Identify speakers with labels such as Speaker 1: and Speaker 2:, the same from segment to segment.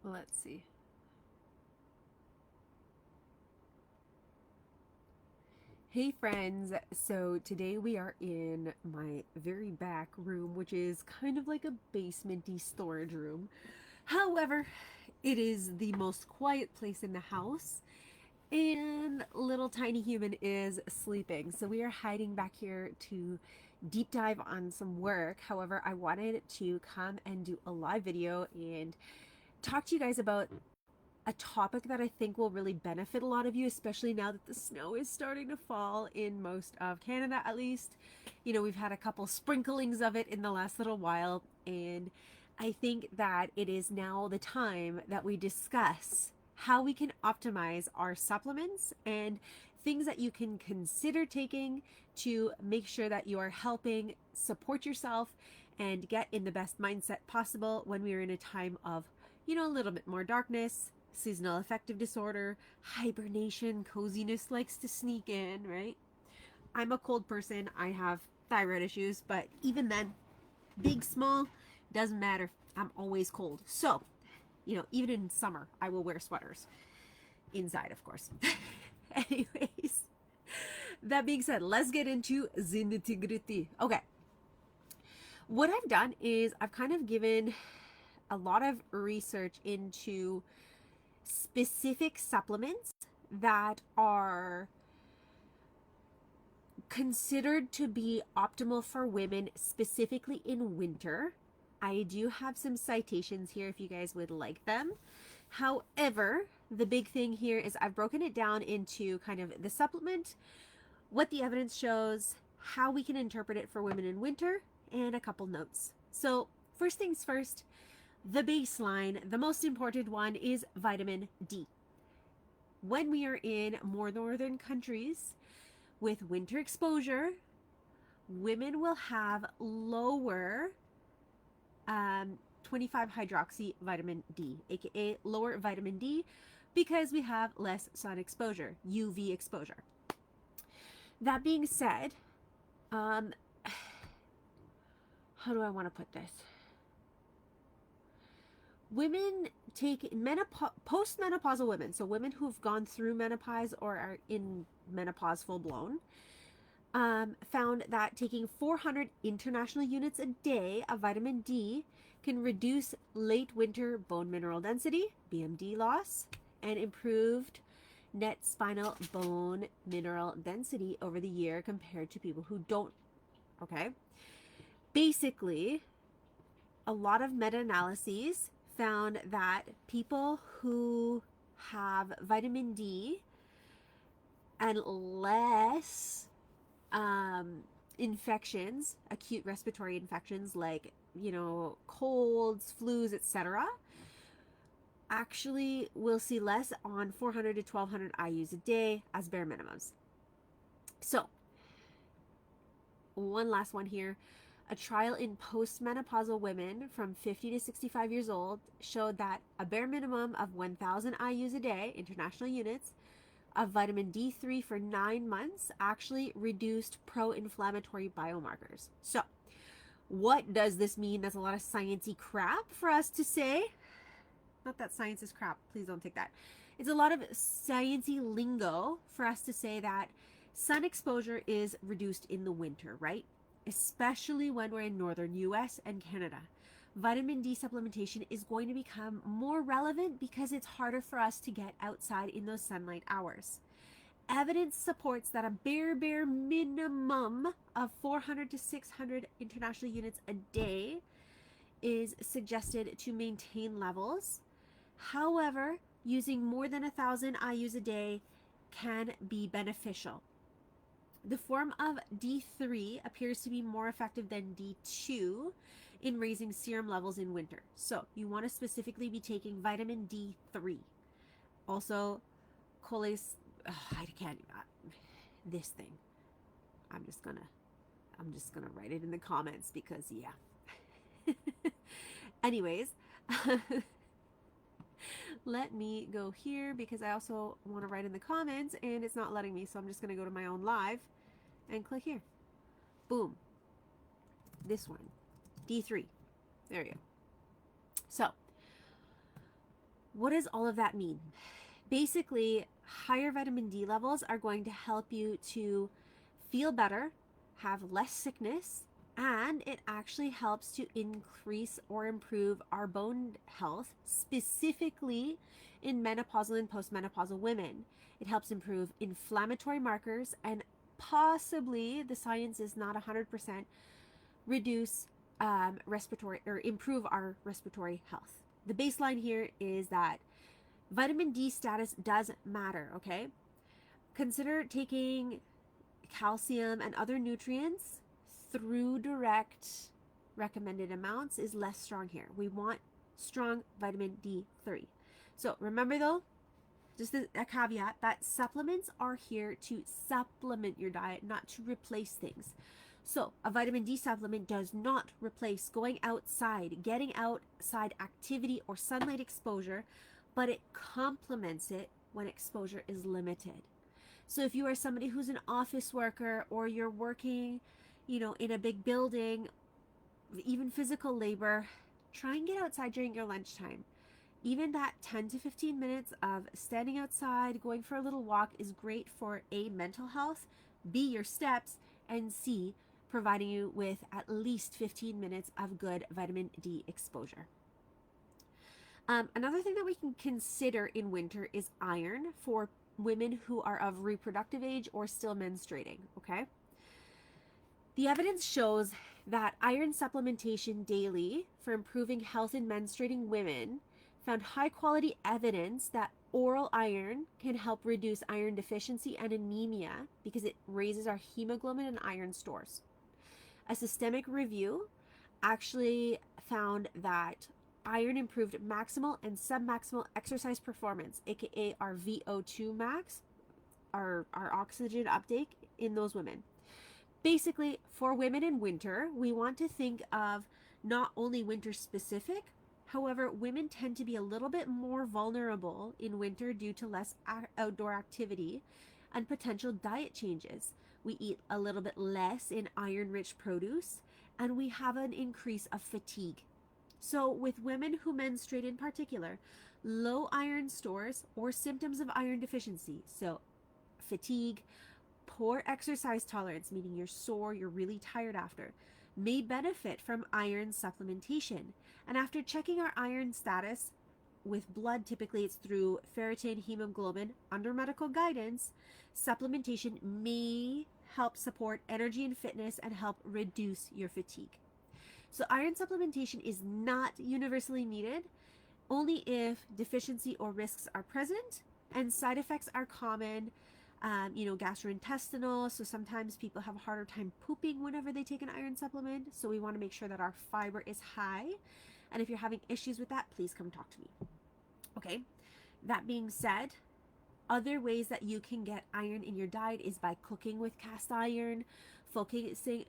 Speaker 1: Let's see. Hey friends, so today we are in my very back room, which is kind of like a basementy storage room. However, it is the most quiet place in the house, and little tiny human is sleeping. So we are hiding back here to deep dive on some work. However, I wanted to come and do a live video and talk to you guys about a topic that I think will really benefit a lot of you, especially now that the snow is starting to fall in most of Canada, at least. You know, we've had a couple sprinklings of it in the last little while, and I think that it is now the time that we discuss how we can optimize our supplements and things that you can consider taking to make sure that you are helping support yourself and get in the best mindset possible when we are in a time of, a little bit more darkness, seasonal affective disorder, hibernation, coziness likes to sneak in, right? I'm a cold person. I have thyroid issues, but even then, big, small, doesn't matter. I'm always cold. So, even in summer, I will wear sweaters. Inside, of course. Anyways, that being said, let's get into the nitty-gritty. Okay. What I've done is I've kind of given a lot of research into specific supplements that are considered to be optimal for women, specifically in winter. I do have some citations here if you guys would like them. However, the big thing here is I've broken it down into kind of the supplement, what the evidence shows, how we can interpret it for women in winter, and a couple notes. So, first things first, the baseline, the most important one is vitamin D. When we are in more northern countries with winter exposure, women will have lower 25 hydroxy vitamin D, aka lower vitamin D, because we have less sun exposure, UV exposure. That being said, how do I want to put this? Women take postmenopausal women, so women who've gone through menopause or are in menopause full blown, found that taking 400 international units a day of vitamin D can reduce late winter bone mineral density, BMD loss, and improved net spinal bone mineral density over the year compared to people who don't. Okay. Basically, a lot of meta-analyses found that people who have vitamin D and less infections, acute respiratory infections like, colds, flus, etc., actually will see less on 400 to 1200 IUs a day as bare minimums. So, one last one here. A trial in postmenopausal women from 50 to 65 years old showed that a bare minimum of 1,000 IUs a day, international units, of vitamin D3 for 9 months actually reduced pro-inflammatory biomarkers. So, what does this mean? That's a lot of sciencey crap for us to say. Not that science is crap. Please don't take that. It's a lot of sciencey lingo for us to say that sun exposure is reduced in the winter, right? Especially when we're in northern US and Canada. Vitamin D supplementation is going to become more relevant because it's harder for us to get outside in those sunlight hours. Evidence supports that a bare minimum of 400 to 600 international units a day is suggested to maintain levels. However, using more than 1,000 IUs a day can be beneficial. The form of D3 appears to be more effective than D2 in raising serum levels in winter. So you want to specifically be taking vitamin D3. Also, I can't. This thing. I'm just gonna write it in the comments because yeah. Anyways, let me go here because I also want to write in the comments and it's not letting me, so I'm just gonna go to my own live and click here. Boom. This one. D3. There you go. So, What does all of that mean? Basically, higher vitamin D levels are going to help you to feel better, have less sickness, and it actually helps to increase or improve our bone health, specifically in menopausal and postmenopausal women. It helps improve inflammatory markers and possibly, the science is not 100%, reduce respiratory or improve our respiratory health. The baseline here is that vitamin D status does matter, okay? Consider taking calcium and other nutrients through direct recommended amounts is less strong here. We want strong vitamin D3. So remember though, just a caveat that supplements are here to supplement your diet, not to replace things. So a vitamin D supplement does not replace going outside, getting outside activity or sunlight exposure, but it complements it when exposure is limited. So if you are somebody who's an office worker or you're working, in a big building, even physical labor, try and get outside during your lunchtime. Even that 10 to 15 minutes of standing outside, going for a little walk is great for A, mental health, B, your steps, and C, providing you with at least 15 minutes of good vitamin D exposure. Another thing that we can consider in winter is iron for women who are of reproductive age or still menstruating, okay? The evidence shows that iron supplementation daily for improving health in menstruating women found high quality evidence that oral iron can help reduce iron deficiency and anemia because it raises our hemoglobin and iron stores. A systemic review actually found that iron improved maximal and submaximal exercise performance, aka our VO2 max, our oxygen uptake in those women. Basically, for women in winter, we want to think of not only winter specific, however, women tend to be a little bit more vulnerable in winter due to less outdoor activity and potential diet changes. We eat a little bit less in iron-rich produce, and we have an increase of fatigue. So with women who menstruate in particular, low iron stores or symptoms of iron deficiency, so fatigue, poor exercise tolerance, meaning you're sore, you're really tired after, may benefit from iron supplementation. And after checking our iron status with blood, typically it's through ferritin, hemoglobin, under medical guidance, supplementation may help support energy and fitness and help reduce your fatigue. So iron supplementation is not universally needed, only if deficiency or risks are present and side effects are common, gastrointestinal. So sometimes people have a harder time pooping whenever they take an iron supplement. So we want to make sure that our fiber is high. And if you're having issues with that, please come talk to me. Okay. That being said, other ways that you can get iron in your diet is by cooking with cast iron, focusing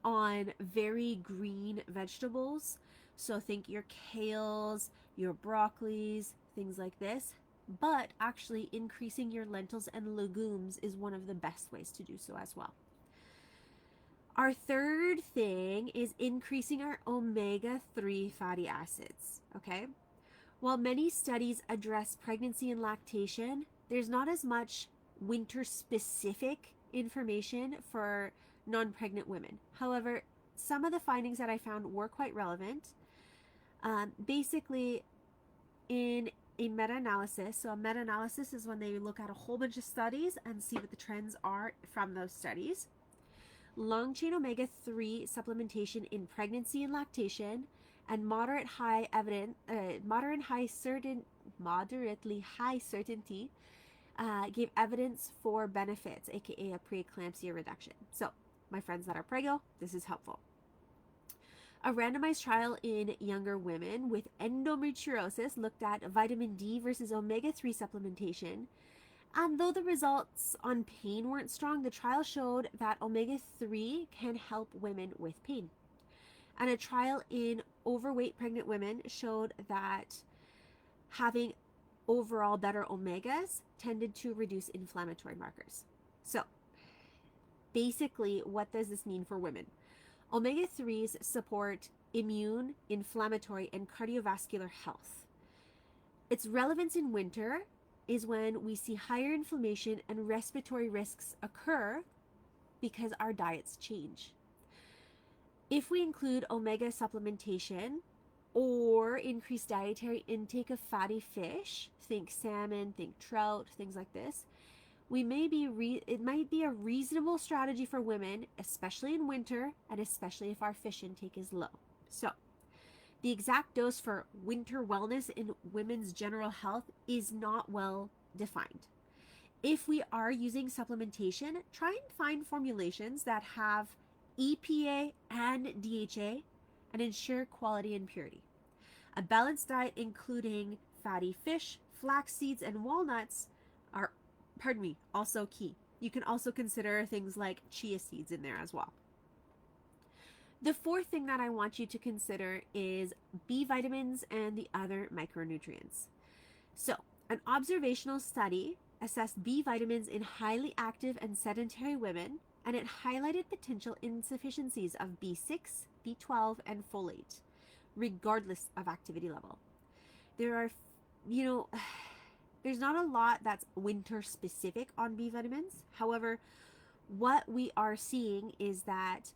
Speaker 1: on very green vegetables. So think your kales, your broccolis, things like this. But actually increasing your lentils and legumes is one of the best ways to do so as well. Our third thing is increasing our omega-3 fatty acids, okay? While many studies address pregnancy and lactation, there's not as much winter-specific information for non-pregnant women. However, some of the findings that I found were quite relevant. Basically, in a meta-analysis, so a meta-analysis is when they look at a whole bunch of studies and see what the trends are from those studies. Long-chain omega-3 supplementation in pregnancy and lactation and moderately high certainty gave evidence for benefits, aka a preeclampsia reduction. So, my friends that are preggo, this is helpful. A randomized trial in younger women with endometriosis looked at vitamin D versus omega-3 supplementation. And though the results on pain weren't strong, the trial showed that omega-3 can help women with pain. And a trial in overweight pregnant women showed that having overall better omegas tended to reduce inflammatory markers. So, basically, what does this mean for women? Omega-3s support immune, inflammatory, and cardiovascular health. Its relevance in winter is when we see higher inflammation and respiratory risks occur because our diets change. If we include omega supplementation or increased dietary intake of fatty fish, think salmon, think trout, things like this, it might be a reasonable strategy for women, especially in winter and especially if our fish intake is low. So, the exact dose for winter wellness in women's general health is not well defined. If we are using supplementation, try and find formulations that have EPA and DHA and ensure quality and purity. A balanced diet including fatty fish, flax seeds, and walnuts are, also key. You can also consider things like chia seeds in there as well. The fourth thing that I want you to consider is B vitamins and the other micronutrients. So, an observational study assessed B vitamins in highly active and sedentary women, and it highlighted potential insufficiencies of B6, B12, and folate, regardless of activity level. There are, there's not a lot that's winter specific on B vitamins. However, what we are seeing is that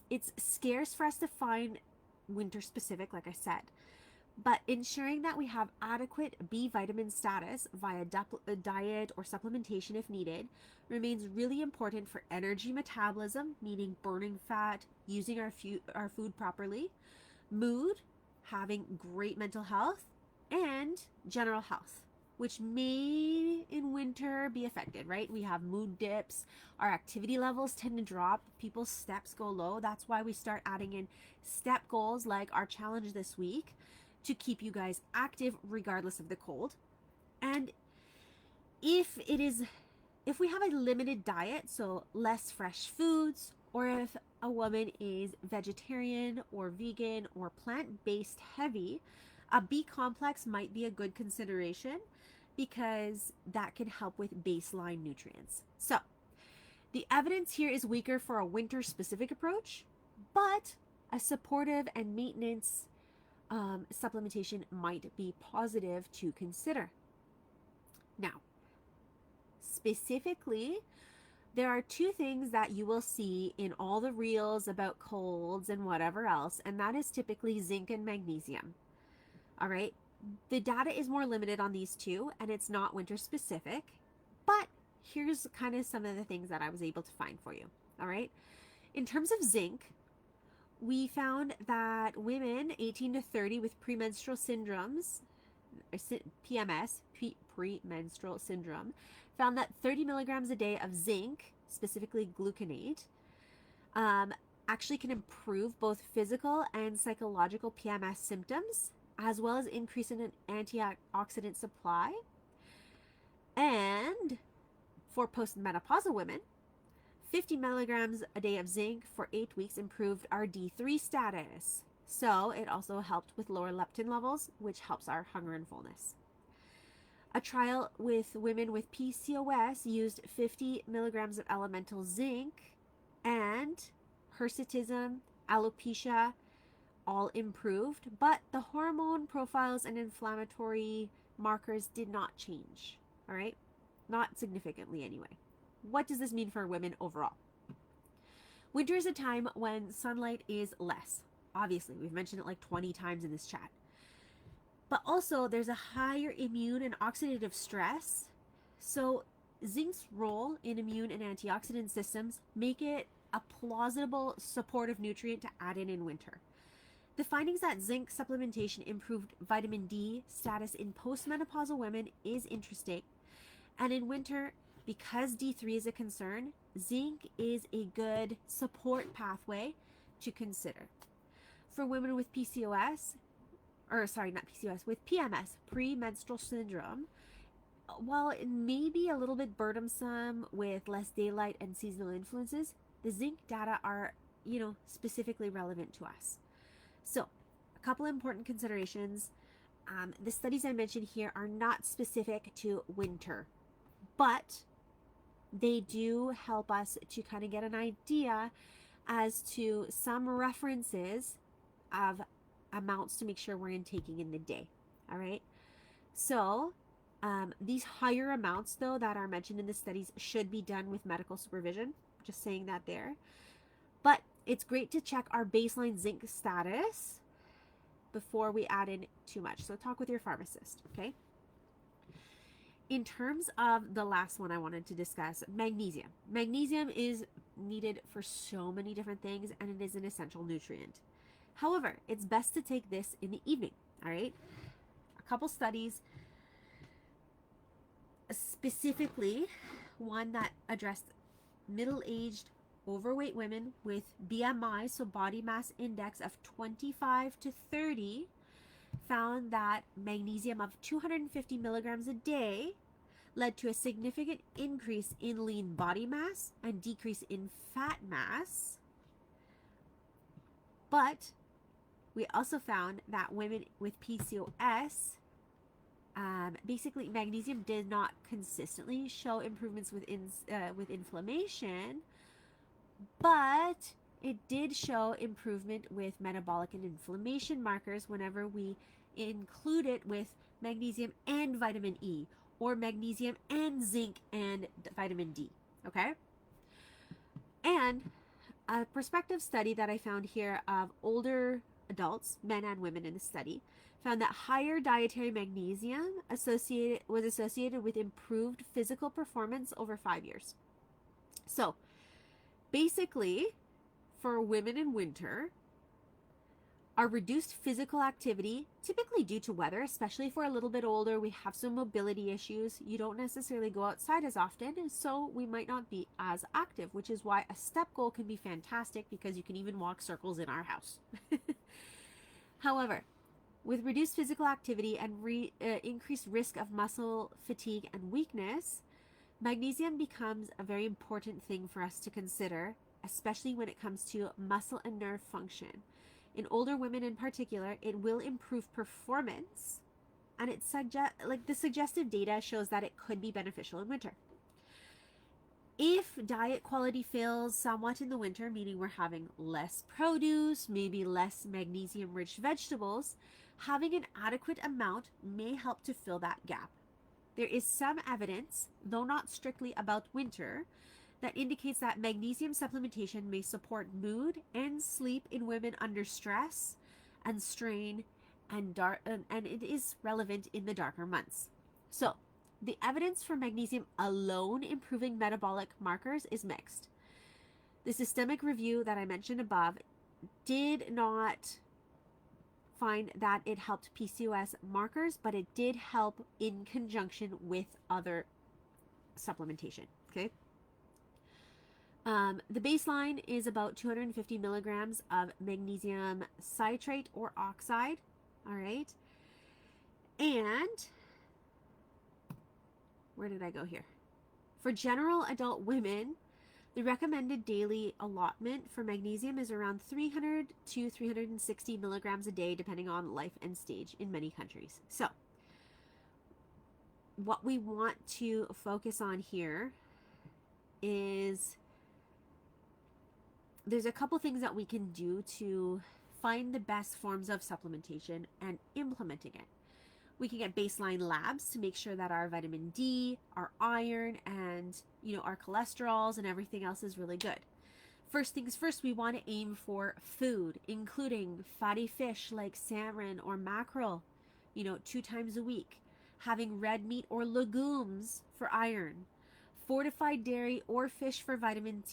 Speaker 1: it's scarce for us to find winter specific, like I said, but ensuring that we have adequate B vitamin status via diet or supplementation if needed remains really important for energy metabolism, meaning burning fat, using our food properly, mood, having great mental health, and general health, which may in winter be affected, right? We have mood dips, our activity levels tend to drop, people's steps go low. That's why we start adding in step goals like our challenge this week to keep you guys active regardless of the cold. And if we have a limited diet, so less fresh foods, or if a woman is vegetarian or vegan or plant-based heavy, a B complex might be a good consideration because that can help with baseline nutrients. So the evidence here is weaker for a winter specific approach, but a supportive and maintenance supplementation might be positive to consider. Now, specifically, there are two things that you will see in all the reels about colds and whatever else, and that is typically zinc and magnesium. All right, the data is more limited on these two, and it's not winter specific, but here's kind of some of the things that I was able to find for you. All right, in terms of zinc, we found that women 18 to 30 with premenstrual syndromes, PMS, premenstrual syndrome, found that 30 milligrams a day of zinc, specifically gluconate, actually can improve both physical and psychological PMS symptoms, as well as increase in an antioxidant supply. And for postmenopausal women, 50 milligrams a day of zinc for 8 weeks improved our D3 status. So it also helped with lower leptin levels, which helps our hunger and fullness. A trial with women with PCOS used 50 milligrams of elemental zinc, and hirsutism, alopecia, all improved, but the hormone profiles and inflammatory markers did not change. All right, not significantly anyway. What does this mean for women overall? Winter is a time when sunlight is less. Obviously, we've mentioned it like 20 times in this chat. But also, there's a higher immune and oxidative stress. So zinc's role in immune and antioxidant systems make it a plausible supportive nutrient to add in winter. The findings that zinc supplementation improved vitamin D status in postmenopausal women is interesting. And in winter, because D3 is a concern, zinc is a good support pathway to consider. For women with PCOS, with PMS, premenstrual syndrome, while it may be a little bit burdensome with less daylight and seasonal influences, the zinc data are, specifically relevant to us. So, a couple important considerations. The studies I mentioned here are not specific to winter, but they do help us to kind of get an idea as to some references of amounts to make sure we're intaking in the day. All right. So, these higher amounts, though, that are mentioned in the studies should be done with medical supervision. Just saying that there. But it's great to check our baseline zinc status before we add in too much. So, talk with your pharmacist, okay? In terms of the last one I wanted to discuss, magnesium. Magnesium is needed for so many different things, and it is an essential nutrient. However, it's best to take this in the evening, all right? A couple studies, specifically one that addressed middle-aged overweight women with BMI, so body mass index of 25 to 30, found that magnesium of 250 milligrams a day led to a significant increase in lean body mass and decrease in fat mass. But we also found that women with PCOS, basically magnesium did not consistently show improvements with inflammation, but it did show improvement with metabolic and inflammation markers whenever we include it with magnesium and vitamin E, or magnesium and zinc and vitamin D, okay? And a prospective study that I found here of older adults, men and women in the study, found that higher dietary magnesium was associated with improved physical performance over 5 years. So basically, for women in winter, our reduced physical activity, typically due to weather, especially if we're a little bit older, we have some mobility issues, you don't necessarily go outside as often, and so we might not be as active, which is why a step goal can be fantastic, because you can even walk circles in our house. However, with reduced physical activity and increased risk of muscle fatigue and weakness, magnesium becomes a very important thing for us to consider, especially when it comes to muscle and nerve function. In older women in particular, it will improve performance, and the suggestive data shows that it could be beneficial in winter. If diet quality fails somewhat in the winter, meaning we're having less produce, maybe less magnesium-rich vegetables, having an adequate amount may help to fill that gap. There is some evidence, though not strictly about winter, that indicates that magnesium supplementation may support mood and sleep in women under stress and strain, and it is relevant in the darker months. So, the evidence for magnesium alone improving metabolic markers is mixed. The systemic review that I mentioned above did not find that it helped PCOS markers, but it did help in conjunction with other supplementation, okay? The baseline is about 250 milligrams of magnesium citrate or oxide, all right? And where did I go here? For general adult women, the recommended daily allotment for magnesium is around 300 to 360 milligrams a day, depending on life and stage in many countries. So, what we want to focus on here is there's a couple things that we can do to find the best forms of supplementation and implementing it. We can get baseline labs to make sure that our vitamin D, our iron, and our cholesterols and everything else is really good. First things first, we want to aim for food, including fatty fish like salmon or mackerel, 2 times a week. Having red meat or legumes for iron. Fortified dairy or fish for vitamin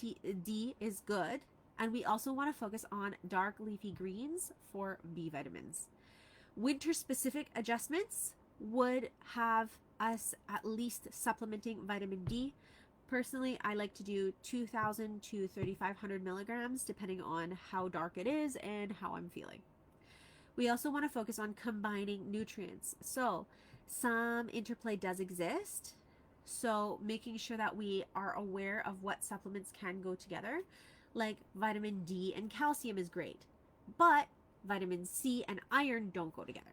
Speaker 1: D is good. And we also want to focus on dark leafy greens for B vitamins. Winter-specific adjustments would have us at least supplementing vitamin D. Personally, I like to do 2,000 to 3,500 milligrams, depending on how dark it is and how I'm feeling. We also want to focus on combining nutrients. So some interplay does exist. So making sure that we are aware of what supplements can go together, like vitamin D and calcium is great, but vitamin C and iron don't go together.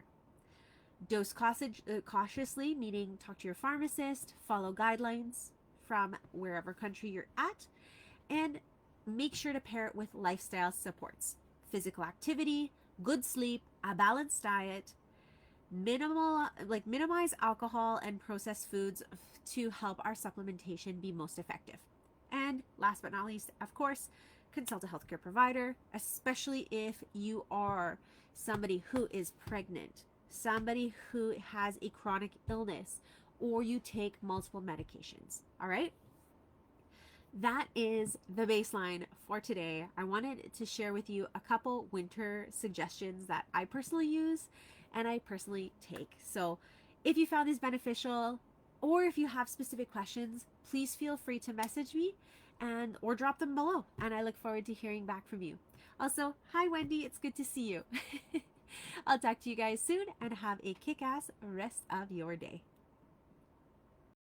Speaker 1: Dose cautiously, meaning talk to your pharmacist, follow guidelines from wherever country you're at. And make sure to pair it with lifestyle supports, physical activity, good sleep, a balanced diet, minimize alcohol and processed foods to help our supplementation be most effective. And last but not least, of course, consult a healthcare provider, especially if you are somebody who is pregnant, somebody who has a chronic illness, or you take multiple medications. All right? That is the baseline for today. I wanted to share with you a couple winter suggestions that I personally use and I personally take. So if you found these beneficial, or if you have specific questions, please feel free to message me or drop them below. And I look forward to hearing back from you. Also, hi Wendy, it's good to see you. I'll talk to you guys soon and have a kick-ass rest of your day.